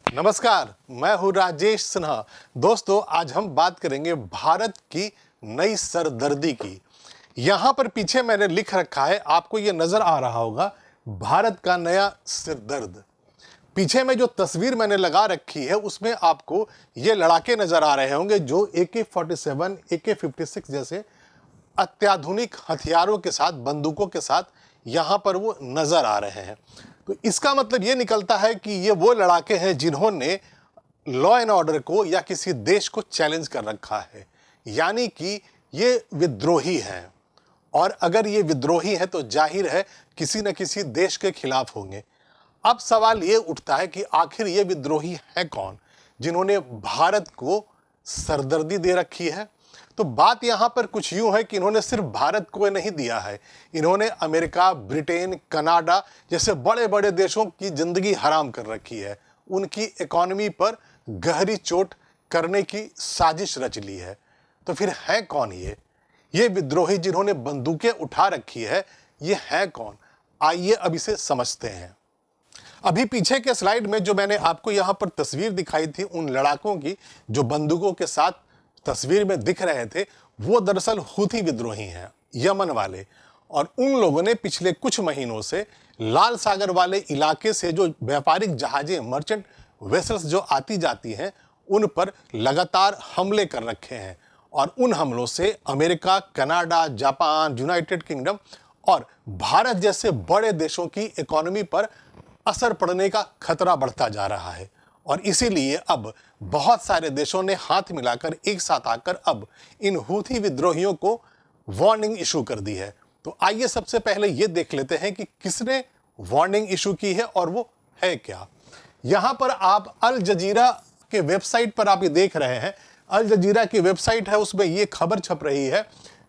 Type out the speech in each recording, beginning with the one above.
नमस्कार, मैं हूं राजेश सिन्हा। दोस्तों, आज हम बात करेंगे भारत की नई सरदर्दी की। यहां पर पीछे मैंने लिख रखा है, आपको ये नजर आ रहा होगा, भारत का नया सिरदर्द। पीछे में जो तस्वीर मैंने लगा रखी है उसमें आपको ये लड़ाके नजर आ रहे होंगे जो AK-47, AK-56 जैसे अत्याधुनिक हथियारों के साथ, बंदूकों के साथ यहां पर वो नजर आ रहे हैं। तो इसका मतलब ये निकलता है कि ये वो लड़ाके हैं जिन्होंने लॉ एंड ऑर्डर को या किसी देश को चैलेंज कर रखा है, यानी कि ये विद्रोही हैं। और अगर ये विद्रोही है तो जाहिर है किसी न किसी देश के खिलाफ होंगे। अब सवाल ये उठता है कि आखिर ये विद्रोही है कौन जिन्होंने भारत को सरदर्दी दे रखी है। तो बात यहां पर कुछ यूं है कि इन्होंने सिर्फ भारत को नहीं दिया है, इन्होंने अमेरिका, ब्रिटेन, कनाडा जैसे बड़े बड़े देशों की जिंदगी हराम कर रखी है, उनकी इकोनॉमी पर गहरी चोट करने की साजिश रच ली है। तो फिर है कौन ये विद्रोही जिन्होंने बंदूकें उठा रखी है, ये है कौन? आइए अब इसे समझते हैं। अभी पीछे के स्लाइड में जो मैंने आपको यहां पर तस्वीर दिखाई थी उन लड़ाकों की जो बंदूकों के साथ तस्वीर में दिख रहे थे, वो दरअसल हूथी विद्रोही हैं, यमन वाले। और उन लोगों ने पिछले कुछ महीनों से लाल सागर वाले इलाके से जो व्यापारिक जहाजें, मर्चेंट वेसल्स जो आती जाती हैं, उन पर लगातार हमले कर रखे हैं। और उन हमलों से America, Canada, Japan, United kingdom और भारत जैसे बड़े देशों की इकोनॉमी पर असर पड़ने का खतरा बढ़ता जा रहा है। और इसीलिए अब बहुत सारे देशों ने हाथ मिलाकर एक साथ आकर अब इन हूथी विद्रोहियों को वार्निंग इशू कर दी है। तो आइए सबसे पहले ये देख लेते हैं कि किसने वार्निंग इशू की है और वो है क्या। यहां पर आप अल जजीरा के वेबसाइट पर आप ये देख रहे हैं। अल जजीरा की वेबसाइट है, उसमें ये खबर छप रही है,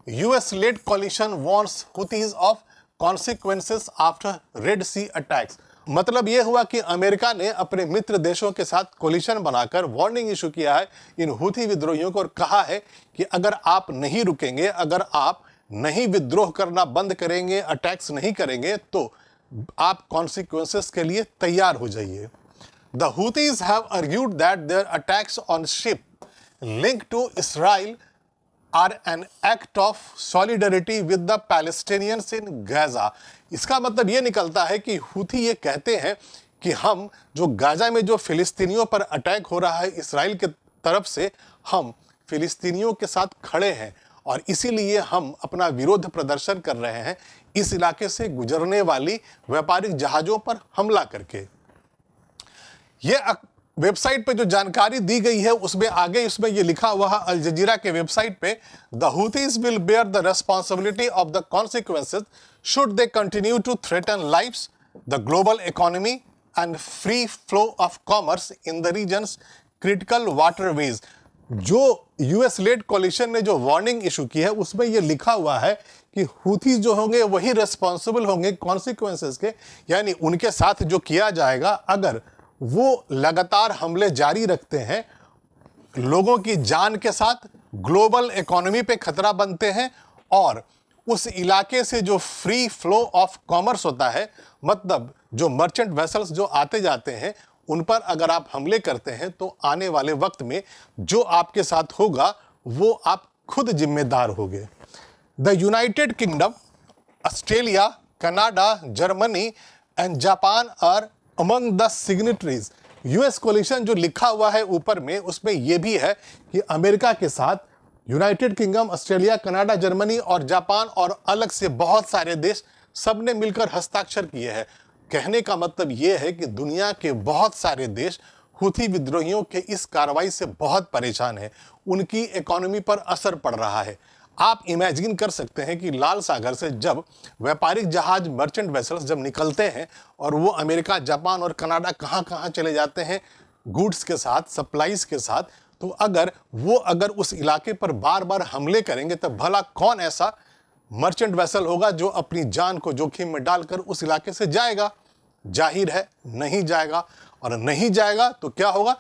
US led coalition warns Houthis of consequences after Red Sea attacks. मतलब यह हुआ कि अमेरिका ने अपने मित्र देशों के साथ कोलिशन बनाकर वार्निंग इशू किया है इन हूथी विद्रोहियों को और कहा है कि अगर आप नहीं रुकेंगे, अगर आप नहीं विद्रोह करना बंद करेंगे, अटैक्स नहीं करेंगे, तो आप कॉन्सिक्वेंसेस के लिए तैयार हो जाइए। The Houthis have argued that their attacks on ship linked to Israel are an act of solidarity with the Palestinians in Gaza। इसका मतलब ये निकलता है कि हूथी ये कहते हैं कि हम जो गाजा में जो फिलिस्तीनियों पर अटैक हो रहा है इसराइल के तरफ से, हम फिलिस्तीनियों के साथ खड़े हैं और इसीलिए हम अपना विरोध प्रदर्शन कर रहे हैं इस इलाके से गुजरने वाली व्यापारिक जहाज़ों पर हमला करके। ये वेबसाइट पे जो जानकारी दी गई है उसमें आगे इसमें ये लिखा हुआ है अल जजीरा के वेबसाइट पे, the Houthis will bear the responsibility of the consequences should they continue to threaten lives, the global economy and free flow of commerce in the region's critical waterways. जो यूएस लेड कोलिशन ने जो warning issue की है उसमें ये लिखा हुआ है कि हूथीज जो होंगे वही रेस्पॉन्सिबल होंगे कॉन्सिक्वेंसेज के, यानी उनके साथ जो किया जाएगा अगर वो लगातार हमले जारी रखते हैं, लोगों की जान के साथ ग्लोबल इकोनॉमी पे खतरा बनते हैं और उस इलाके से जो फ्री फ्लो ऑफ कॉमर्स होता है, मतलब जो मर्चेंट वेसल्स जो आते जाते हैं, उन पर अगर आप हमले करते हैं तो आने वाले वक्त में जो आपके साथ होगा वो आप खुद जिम्मेदार होंगे। The United Kingdom, Australia, Canada, Germany and Japan are among the signatories. US coalition जो लिखा हुआ है ऊपर में, उसमें यह भी है कि अमेरिका के साथ United Kingdom, Australia, Canada, Germany और जापान और अलग से बहुत सारे देश सबने मिलकर हस्ताक्षर किए हैं। कहने का मतलब यह है कि दुनिया के बहुत सारे देश हूथी विद्रोहियों के इस कार्रवाई से बहुत परेशान हैं, उनकी इकोनॉमी पर असर पड़ रहा है। आप इमेजिन कर सकते हैं कि लाल सागर से जब व्यापारिक जहाज, मर्चेंट वेसल्स जब निकलते हैं और वो अमेरिका, जापान और कनाडा कहाँ कहाँ चले जाते हैं गुड्स के साथ, सप्लाईज के साथ, तो अगर उस इलाके पर बार बार हमले करेंगे तो भला कौन ऐसा मर्चेंट वेसल होगा जो अपनी जान को जोखिम में डालकर उस इलाके से जाएगा? जाहिर है नहीं जाएगा। और नहीं जाएगा तो क्या होगा?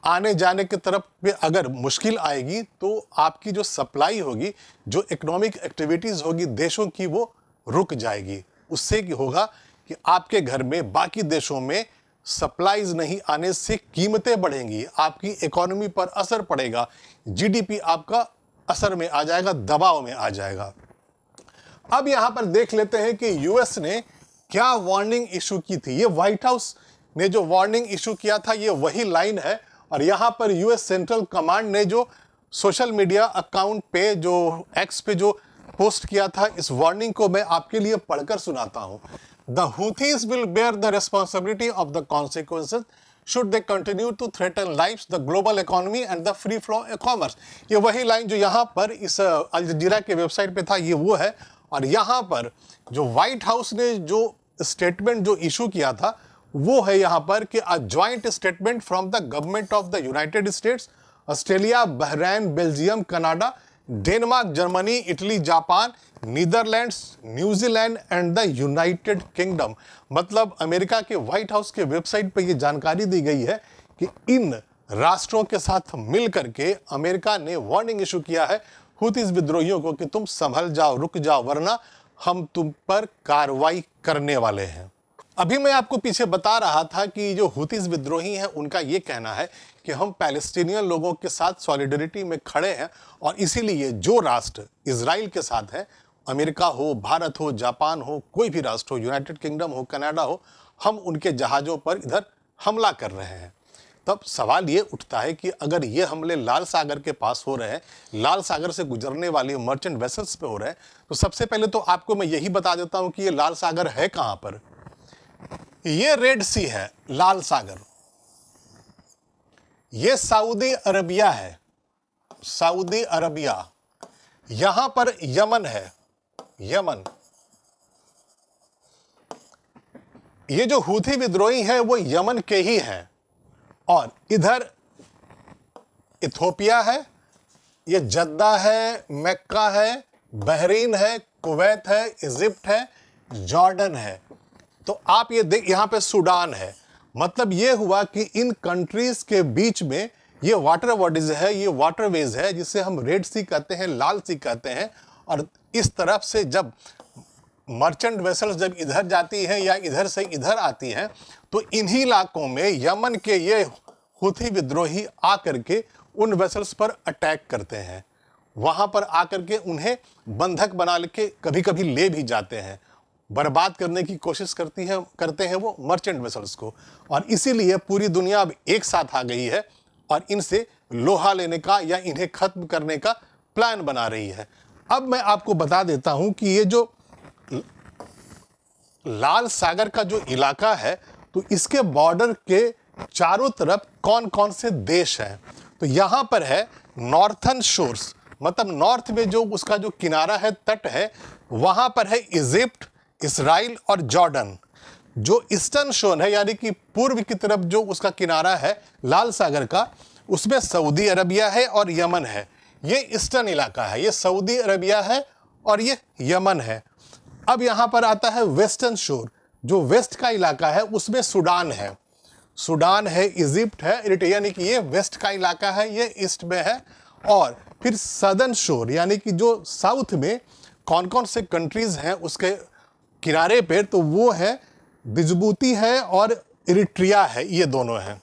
आने जाने की तरफ पे अगर मुश्किल आएगी तो आपकी जो सप्लाई होगी, जो इकोनॉमिक एक्टिविटीज़ होगी देशों की, वो रुक जाएगी। उससे क्या होगा कि आपके घर में बाकी देशों में सप्लाईज नहीं आने से कीमतें बढ़ेंगी, आपकी इकोनॉमी पर असर पड़ेगा, जीडीपी आपका असर में आ जाएगा, दबाव में आ जाएगा। अब यहां पर देख लेते हैं कि यूएस ने क्या वार्निंग इशू की थी। ये व्हाइट हाउस ने जो वार्निंग इशू किया था ये वही लाइन है, और यहां पर यूएस सेंट्रल कमांड ने जो सोशल मीडिया अकाउंट पे, जो एक्स पे जो पोस्ट किया था, इस वार्निंग को मैं आपके लिए पढ़कर सुनाता हूं। The Houthis will bear the responsibility of the consequences should they continue to threaten lives, the global economy and the free flow commerce. ये वही लाइन जो यहाँ पर इस अल जजीरा के वेबसाइट पे था, ये वो है। और यहाँ पर जो व्हाइट हाउस ने जो स्टेटमेंट जो इशू किया था वो है यहाँ पर कि a joint statement from the government of the United states, Australia, Bahrain, Belgium, Canada, Denmark, Germany, Italy, Japan, Netherlands, New Zealand and the United kingdom. मतलब अमेरिका के व्हाइट हाउस के वेबसाइट पर यह जानकारी दी गई है कि इन राष्ट्रों के साथ मिलकर के अमेरिका ने वार्निंग इशू किया है हूथीज विद्रोहियों को कि तुम संभल जाओ, रुक जाओ, वरना हम तुम पर कार्रवाई करने वाले हैं। अभी मैं आपको पीछे बता रहा था कि जो हूथीज विद्रोही हैं उनका ये कहना है कि हम पैलेस्टीनियन लोगों के साथ सॉलिडरिटी में खड़े हैं, और इसीलिए जो राष्ट्र इजराइल के साथ है, अमेरिका हो, भारत हो, जापान हो, कोई भी राष्ट्र हो, यूनाइटेड किंगडम हो, कनाडा हो, हम उनके जहाज़ों पर इधर हमला कर रहे हैं। तब सवाल ये उठता है कि अगर ये हमले लाल सागर के पास हो रहे हैं, लाल सागर से गुजरने वाली मर्चेंट वेसल्स पे हो रहे हैं, तो सबसे पहले तो आपको मैं यही बता देता हूं कि ये लाल सागर है कहां पर। ये रेड सी है, लाल सागर। ये सऊदी अरबिया है, सऊदी अरबिया। यहां पर यमन है, यमन। ये जो हूथी विद्रोही हैं वो यमन के ही हैं, और इधर इथोपिया है, ये जद्दा है, मक्का है, बहरीन है, कुवैत है, इजिप्ट है, जॉर्डन है। तो आप ये देख, यहां पे सूडान है। मतलब ये हुआ कि इन कंट्रीज के बीच में ये वाटर बॉडीज है, ये वाटरवेज है, जिसे हम रेड सी कहते हैं, लाल सी कहते हैं। और इस तरफ से जब मर्चेंट वेसल्स जब इधर जाती हैं या इधर से इधर आती हैं, तो इन्हीं इलाकों में यमन के ये हूथी विद्रोही आकर के उन वेसल्स पर अटैक करते हैं, वहां पर आकर के उन्हें बंधक बना के कभी कभी ले भी जाते हैं, बर्बाद करने की कोशिश करते हैं वो मर्चेंट वेसल्स को। और इसीलिए पूरी दुनिया अब एक साथ आ गई है और इनसे लोहा लेने का या इन्हें खत्म करने का प्लान बना रही है। अब मैं आपको बता देता हूं कि ये जो लाल सागर का जो इलाका है, तो इसके बॉर्डर के चारों तरफ कौन कौन से देश हैं। तो यहां पर है नॉर्थन शोर्स, मतलब नॉर्थ में जो उसका जो किनारा है, तट है, वहां पर है इजिप्ट, इसराइल और जॉर्डन। जो ईस्टर्न शोर है, यानी कि पूर्व की तरफ जो उसका किनारा है लाल सागर का, उसमें सऊदी अरबिया है और यमन है। ये ईस्टर्न इलाका है, ये सऊदी अरबिया है और ये यमन है। अब यहां पर आता है वेस्टर्न शोर, जो वेस्ट का इलाका है, उसमें सूडान है, सूडान है, इजिप्ट है, यानी कि ये वेस्ट का इलाका है, ये ईस्ट में है। और फिर सदर्न शोर, यानी कि जो साउथ में कौन कौन से कंट्रीज हैं उसके किनारे पे, तो वो है जिबूती है और इरिट्रिया है, ये दोनों हैं।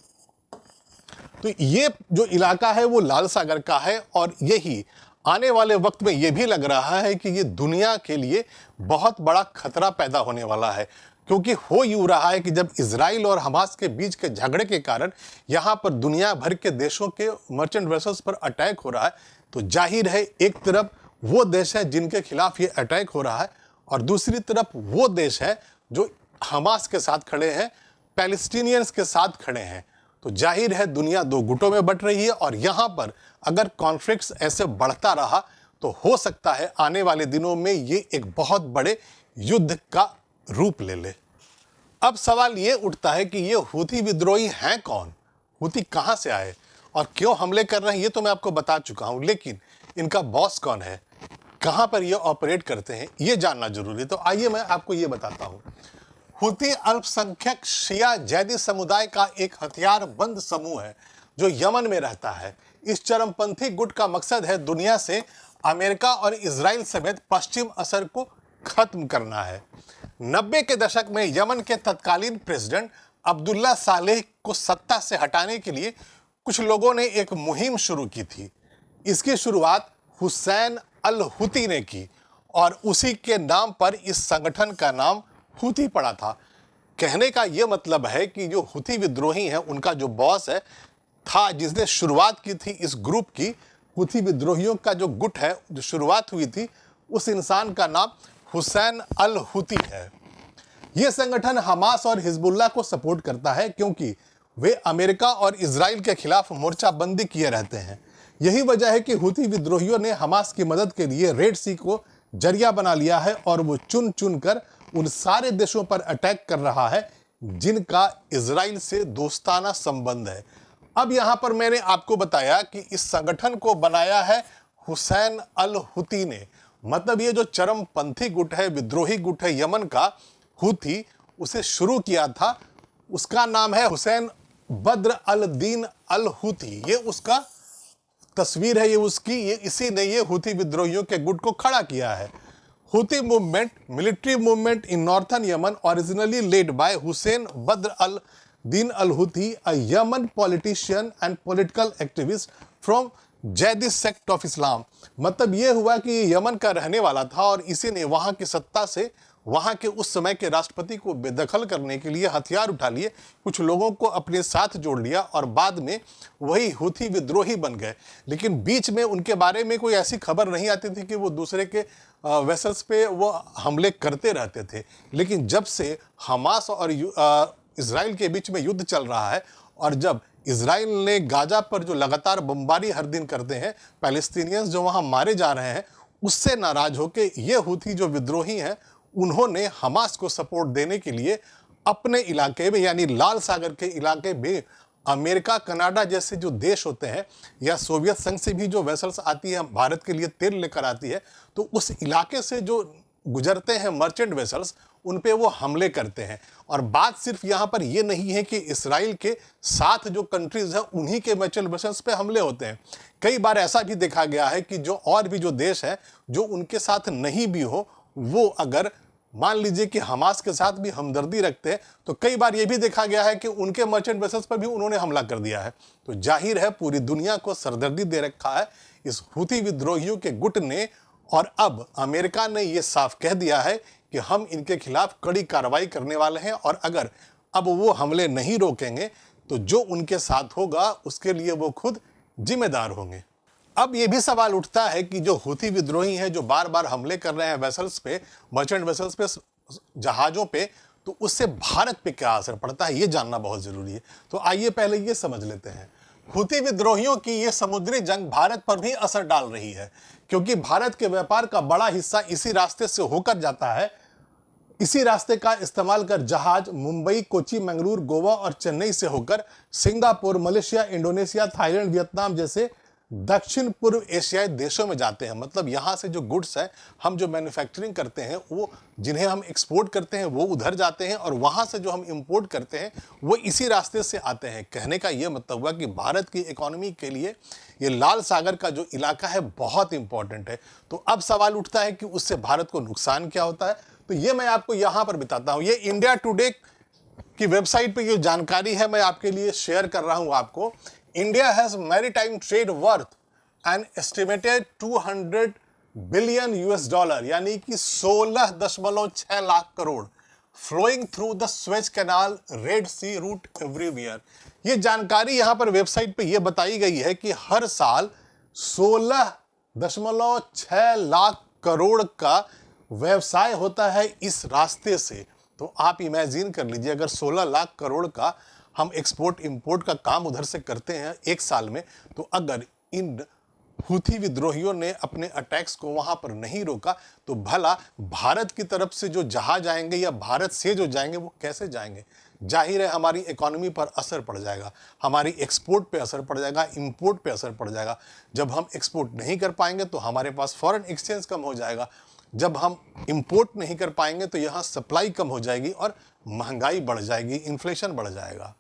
तो ये जो इलाका है वो लाल सागर का है, और यही आने वाले वक्त में ये भी लग रहा है कि ये दुनिया के लिए बहुत बड़ा खतरा पैदा होने वाला है। क्योंकि हो यूं रहा है कि जब इजराइल और हमास के बीच के झगड़े के कारण यहाँ पर दुनिया भर के देशों के मर्चेंट वेसल्स पर अटैक हो रहा है, तो जाहिर है एक तरफ वो देश है जिनके खिलाफ ये अटैक हो रहा है, और दूसरी तरफ वो देश है जो हमास के साथ खड़े हैं, पैलेस्टीनियंस के साथ खड़े हैं। तो जाहिर है दुनिया दो गुटों में बट रही है, और यहाँ पर अगर कॉन्फ्लिक्ट्स ऐसे बढ़ता रहा तो हो सकता है आने वाले दिनों में ये एक बहुत बड़े युद्ध का रूप ले ले। अब सवाल ये उठता है कि ये हूथी विद्रोही हैं कौन, हूथी कहाँ से आए और क्यों हमले कर रहे हैं, ये तो मैं आपको बता चुका हूँ, लेकिन इनका बॉस कौन है, कहाँ पर ये ऑपरेट करते हैं, ये जानना जरूरी है। तो आइए मैं आपको ये बताता हूँ। हूथी अल्पसंख्यक शिया जैदी समुदाय का एक हथियारबंद समूह है जो यमन में रहता है। इस चरमपंथी गुट का मकसद है दुनिया से अमेरिका और इजराइल समेत पश्चिम असर को खत्म करना है। 90 के दशक में यमन के तत्कालीन प्रेसिडेंट अब्दुल्ला सालेह को सत्ता से हटाने के लिए कुछ लोगों ने एक मुहिम शुरू की थी। इसकी शुरुआत हुसैन अल हुती ने की और उसी के नाम पर इस संगठन का नाम हुती पड़ा था। कहने का यह मतलब है कि जो हुती विद्रोही हैं, उनका जो बॉस है था, जिसने शुरुआत की थी इस ग्रुप की, हुती विद्रोहियों का जो गुट है, जो शुरुआत हुई थी, उस इंसान का नाम हुसैन अल हुती है। यह संगठन हमास और हिजबुल्लाह को सपोर्ट करता है क्योंकि वे अमेरिका और इजराइल के खिलाफ मोर्चाबंदी किए रहते हैं। यही वजह है कि हुती विद्रोहियों ने हमास की मदद के लिए रेड सी को जरिया बना लिया है और वो चुन चुन कर उन सारे देशों पर अटैक कर रहा है जिनका इजराइल से दोस्ताना संबंध है। अब यहां पर मैंने आपको बताया कि इस संगठन को बनाया है हुसैन अल हुती ने। मतलब ये जो चरमपंथी गुट है, विद्रोही गुट है यमन का, हुती, उसे शुरू किया था, उसका नाम है Hussain Badr al Din al हुती। ये उसका तस्वीर है, ये उसकी, ये इसी ने ये हुती विद्रोहियों के गुट को खड़ा किया है। Houthi movement, military movement in northern Yemen, originally led by Hussein Badr al Din al Houthi, a Yemen politician and political activist from Zaidis sect of Islam. मतलब ये हुआ कि ये यमन का रहने वाला था और इसी ने वहां की सत्ता से वहां के उस समय के राष्ट्रपति को बेदखल करने के लिए हथियार उठा लिए, कुछ लोगों को अपने साथ जोड़ लिया और बाद में वही हुती विद्रोही बन गए। लेकिन बीच में उनके बारे में कोई ऐसी खबर नहीं आती थी कि वो दूसरे के वेसल्स पे वो हमले करते रहते थे। लेकिन जब से हमास और इजराइल के बीच में युद्ध चल रहा है और जब इजराइल ने गाजा पर जो लगातार बमबारी हर दिन करते हैं, पैलेस्टीनियंस जो वहाँ मारे जा रहे हैं, उससे नाराज होकर ये हुती जो विद्रोही हैं, उन्होंने हमास को सपोर्ट देने के लिए अपने इलाके में, यानी लाल सागर के इलाके में, अमेरिका, कनाडा जैसे जो देश होते हैं या सोवियत संघ से भी जो वेसल्स आती है भारत के लिए तेल लेकर आती है, तो उस इलाके से जो गुजरते हैं मर्चेंट वेसल्स, उन पे वो हमले करते हैं। और बात सिर्फ यहाँ पर ये नहीं है कि इसराइल के साथ जो कंट्रीज हैं उन्हीं के मर्चेंट वेसल्स पे हमले होते हैं। कई बार ऐसा भी देखा गया है कि जो और भी जो देश हैं जो उनके साथ नहीं भी हो, वो अगर मान लीजिए कि हमास के साथ भी हमदर्दी रखते हैं, तो कई बार ये भी देखा गया है कि उनके मर्चेंट वेसल्स पर भी उन्होंने हमला कर दिया है। तो जाहिर है पूरी दुनिया को सरदर्दी दे रखा है इस हुती विद्रोहियों के गुट ने, और अब अमेरिका ने यह साफ कह दिया है कि हम इनके खिलाफ कड़ी कार्रवाई करने वाले हैं और अगर अब वो हमले नहीं रोकेंगे तो जो उनके साथ होगा उसके लिए वो खुद जिम्मेदार होंगे। अब ये भी सवाल उठता है कि जो हुती विद्रोही हैं जो बार बार हमले कर रहे हैं वेसल्स पे, मर्चेंट वेसल्स पे, जहाजों पे, तो उससे भारत पे क्या असर पड़ता है, ये जानना बहुत जरूरी है। तो आइए पहले ये समझ लेते हैं। हुती विद्रोहियों की ये समुद्री जंग भारत पर भी असर डाल रही है क्योंकि भारत के व्यापार का बड़ा हिस्सा इसी रास्ते से होकर जाता है। इसी रास्ते का इस्तेमाल कर जहाज मुंबई, कोची, मंगलुरु, गोवा और चेन्नई से होकर Singapore, Malaysia, Indonesia, Thailand, Vietnam जैसे दक्षिण पूर्व एशियाई देशों में जाते हैं। मतलब यहाँ से जो गुड्स है, हम जो मैन्युफैक्चरिंग करते हैं, वो जिन्हें हम एक्सपोर्ट करते हैं वो उधर जाते हैं और वहाँ से जो हम इंपोर्ट करते हैं वो इसी रास्ते से आते हैं। कहने का ये मतलब हुआ कि भारत की इकोनॉमी के लिए ये लाल सागर का जो इलाका है बहुत इंपॉर्टेंट है। तो अब सवाल उठता है कि उससे भारत को नुकसान क्या होता है, तो ये मैं आपको यहाँ पर बताता हूँ। ये इंडिया टुडे की वेबसाइट पर जो जानकारी है मैं आपके लिए शेयर कर रहा हूँ आपको। India has maritime trade worth an estimated 200 billion US dollar, यानी कि 16.6 lakh crore, flowing through the Suez Canal, Red Sea route everywhere। ये जानकारी यहाँ पर वेबसाइट पे ये बताई गई है कि हर साल 16.6 लाख करोड़ का व्यवसाय होता है इस रास्ते से। तो आप इमेजिन कर लीजिए, अगर 16 लाख करोड़ का हम एक्सपोर्ट इंपोर्ट का काम उधर से करते हैं एक साल में, तो अगर इन हुती विद्रोहियों ने अपने अटैक्स को वहां पर नहीं रोका तो भला भारत की तरफ से जो जहाज आएंगे या भारत से जो जाएंगे वो कैसे जाएंगे। जाहिर है हमारी इकोनॉमी पर असर पड़ जाएगा, हमारी एक्सपोर्ट पे असर पड़ जाएगा, इंपोर्ट पे असर पड़ जाएगा। जब हम एक्सपोर्ट नहीं कर पाएंगे तो हमारे पास फॉरेन एक्सचेंज कम हो जाएगा, जब हम इंपोर्ट नहीं कर पाएंगे तो यहाँ सप्लाई कम हो जाएगी और महंगाई बढ़ जाएगी, इन्फ्लेशन बढ़ जाएगा।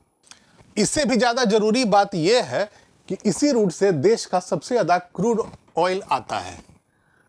इससे भी ज़्यादा जरूरी बात यह है कि इसी रूट से देश का सबसे ज़्यादा क्रूड ऑयल आता है।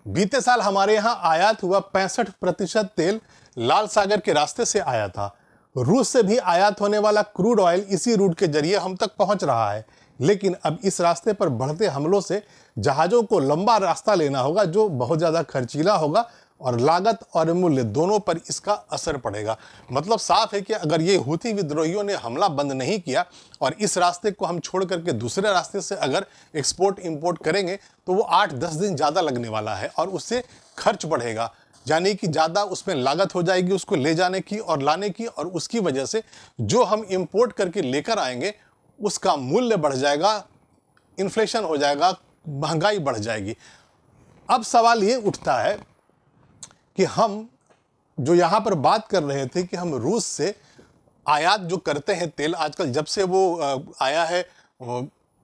बीते साल हमारे यहाँ आयात हुआ 65% तेल लाल सागर के रास्ते से आया था। रूस से भी आयात होने वाला क्रूड ऑयल इसी रूट के जरिए हम तक पहुंच रहा है, लेकिन अब इस रास्ते पर बढ़ते हमलों से जहाज़ों को लंबा रास्ता लेना होगा, जो बहुत ज़्यादा खर्चीला होगा और लागत और मूल्य दोनों पर इसका असर पड़ेगा। मतलब साफ है कि अगर ये हूथी विद्रोहियों ने हमला बंद नहीं किया और इस रास्ते को हम छोड़ करके दूसरे रास्ते से अगर एक्सपोर्ट इंपोर्ट करेंगे तो वो 8-10 दिन ज़्यादा लगने वाला है और उससे खर्च बढ़ेगा, यानी कि ज़्यादा उसमें लागत हो जाएगी उसको ले जाने की और लाने की, और उसकी वजह से जो हम इंपोर्ट करके लेकर आएंगे उसका मूल्य बढ़ जाएगा, इन्फ्लेशन हो जाएगा, महंगाई बढ़ जाएगी। अब सवाल ये उठता है कि हम जो यहाँ पर बात कर रहे थे कि हम रूस से आयात जो करते हैं तेल, आजकल जब से वो आया है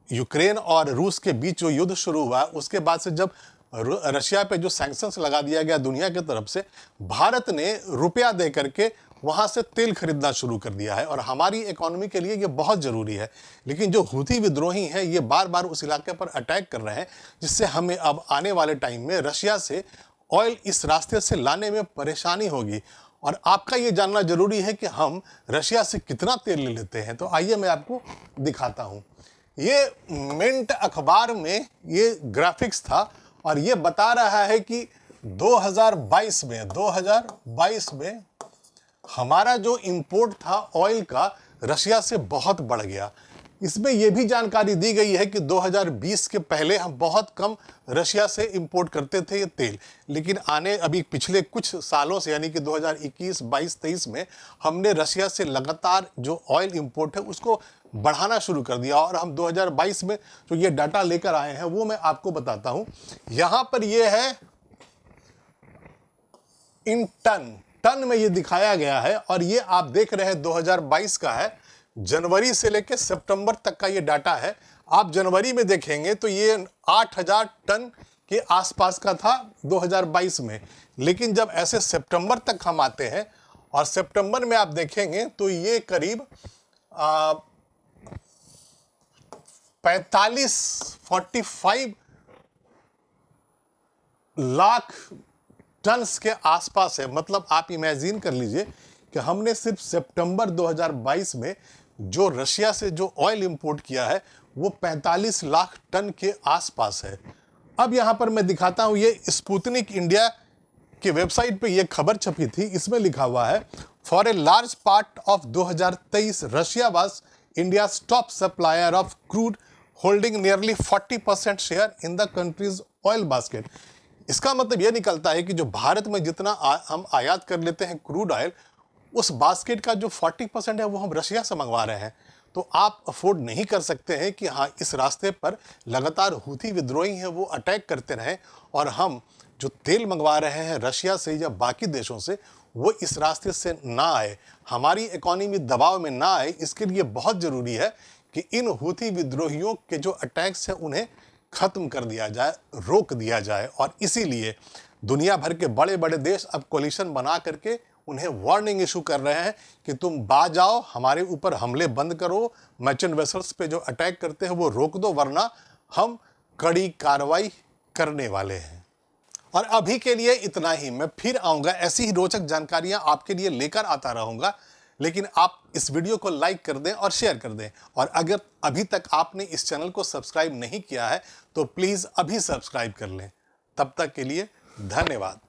यूक्रेन और रूस के बीच जो युद्ध शुरू हुआ, उसके बाद से जब रशिया पे जो सैंक्शंस लगा दिया गया दुनिया की तरफ से, भारत ने रुपया दे करके वहाँ से तेल खरीदना शुरू कर दिया है और हमारी इकोनॉमी के लिए ये बहुत ज़रूरी है। लेकिन जो हूथी विद्रोही हैं ये बार बार उस इलाके पर अटैक कर रहे हैं, जिससे हमें अब आने वाले टाइम में रशिया से ऑयल इस रास्ते से लाने में परेशानी होगी। और आपका ये जानना जरूरी है कि हम रशिया से कितना तेल ले लेते हैं। तो आइए मैं आपको दिखाता हूँ। ये मिंट अखबार में ये ग्राफिक्स था और ये बता रहा है कि 2022 में हमारा जो इंपोर्ट था ऑयल का रशिया से बहुत बढ़ गया। इसमें यह भी जानकारी दी गई है कि 2020 के पहले हम बहुत कम रशिया से इंपोर्ट करते थे ये तेल, लेकिन अभी पिछले कुछ सालों से यानी कि 2021, 22, 23 में हमने रशिया से लगातार जो ऑयल इंपोर्ट है उसको बढ़ाना शुरू कर दिया। और हम 2022 में जो ये डाटा लेकर आए हैं वो मैं आपको बताता हूं। यहां पर ये है इन टन में ये दिखाया गया है और ये आप देख रहे हैं 2022 का है, जनवरी से लेकर सितंबर तक का ये डाटा है। आप जनवरी में देखेंगे तो ये 8000 टन के आसपास का था 2022 में, लेकिन जब ऐसे सितंबर तक हम आते हैं और सितंबर में आप देखेंगे तो ये करीब 45 लाख टन्स के आसपास है। मतलब आप इमेजिन कर लीजिए कि हमने सिर्फ सितंबर 2022 में जो रशिया से जो ऑयल इंपोर्ट किया है वो 45 लाख टन के आसपास है। अब यहां पर मैं दिखाता हूं, ये स्पुतनिक इंडिया की वेबसाइट पे ये खबर छपी थी। इसमें लिखा हुआ है, for a large part of 2023 Russia was India's top supplier of crude, holding nearly 40% share in the countries oil basket. इसका मतलब यह निकलता है कि जो भारत में जितना हम आयात कर लेते हैं क्रूड ऑयल, उस बास्केट का जो 40% है वो हम रशिया से मंगवा रहे हैं। तो आप अफोर्ड नहीं कर सकते हैं कि हाँ, इस रास्ते पर लगातार हूथी विद्रोही हैं वो अटैक करते रहें और हम जो तेल मंगवा रहे हैं रशिया से या बाकी देशों से वो इस रास्ते से ना आए, हमारी इकोनॉमी दबाव में ना आए। इसके लिए बहुत ज़रूरी है कि इन हूथी विद्रोहियों के जो अटैक्स हैं उन्हें ख़त्म कर दिया जाए, रोक दिया जाए। और इसीलिए दुनिया भर के बड़े बड़े देश अब कोलिशन बना करके उन्हें वार्निंग इशू कर रहे हैं कि तुम बाज आओ, हमारे ऊपर हमले बंद करो, मर्चेंट वेसल्स पे जो अटैक करते हैं वो रोक दो, वरना हम कड़ी कार्रवाई करने वाले हैं। और अभी के लिए इतना ही। मैं फिर आऊँगा, ऐसी ही रोचक जानकारियाँ आपके लिए लेकर आता रहूँगा। लेकिन आप इस वीडियो को लाइक कर दें और शेयर कर दें। और अगर अभी तक आपने इस चैनल को सब्सक्राइब नहीं किया है तो प्लीज़ अभी सब्सक्राइब कर लें। तब तक के लिए धन्यवाद।